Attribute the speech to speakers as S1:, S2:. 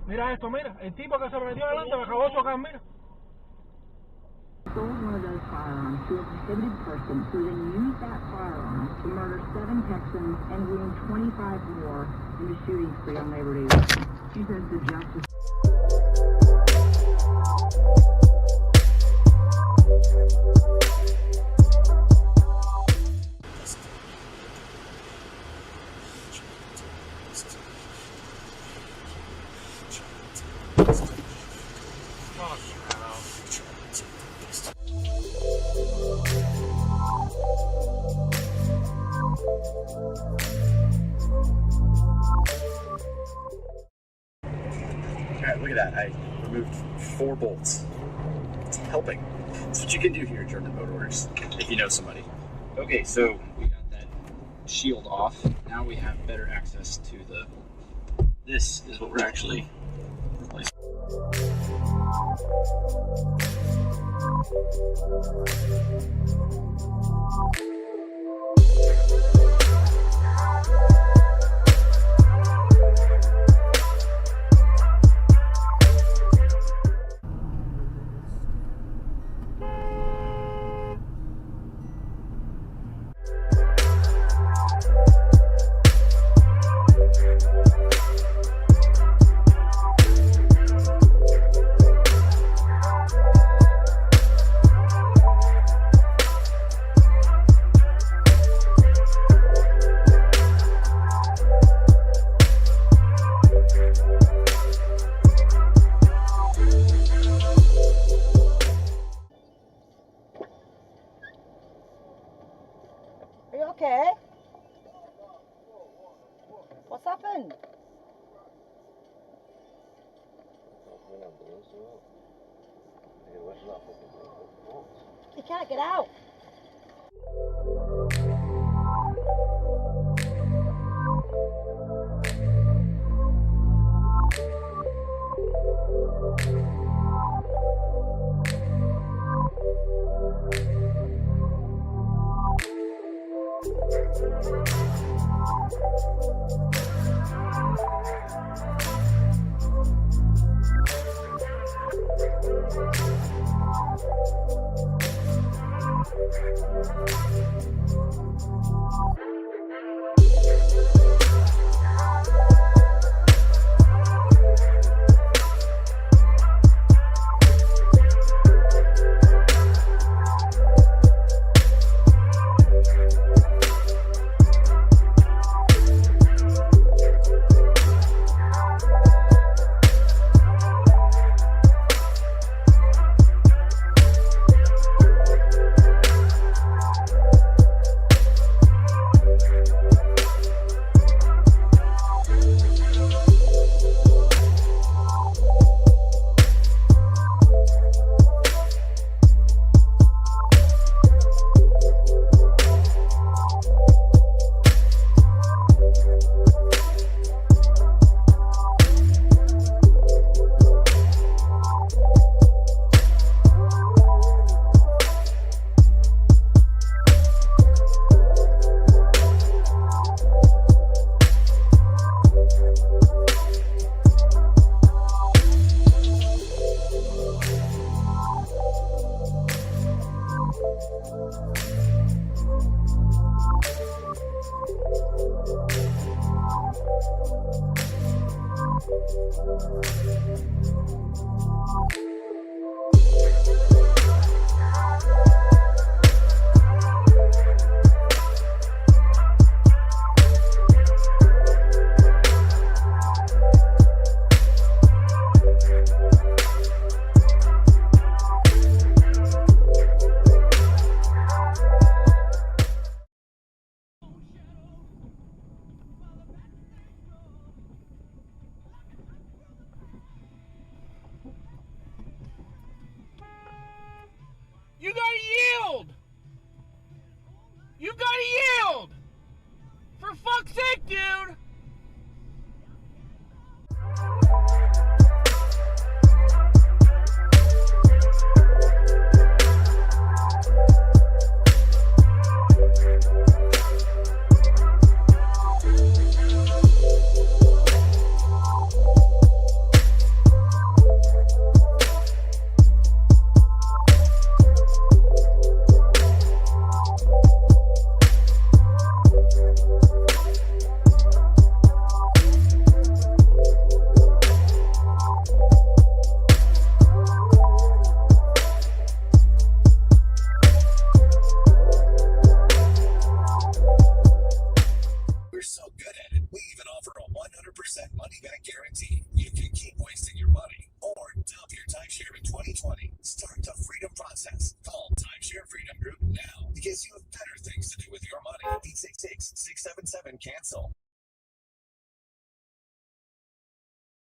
S1: Mira esto, mira, el tipo que se lo metió adelante me acabó de chocar, mira.
S2: Sold one of those firearms to a prohibited person who then used that firearm to murder 7 Texans and wound 25 more in the shooting spree on Labor Day weekend. She says the justice...
S3: Alright, look at that. I removed 4 bolts. It's helping. That's what you can do here at German Boat Orders, if you know somebody. Okay, so we got that shield off. Now we have better access to the... This is what we're actually replacing.
S4: Are you okay? What's happened? You can't get out.
S1: You gotta yield! You gotta yield! For fuck's sake, dude!
S5: We're so good at it, we even offer a 100% money-back guarantee. You can keep wasting your money or dump your timeshare in 2020. Start the freedom process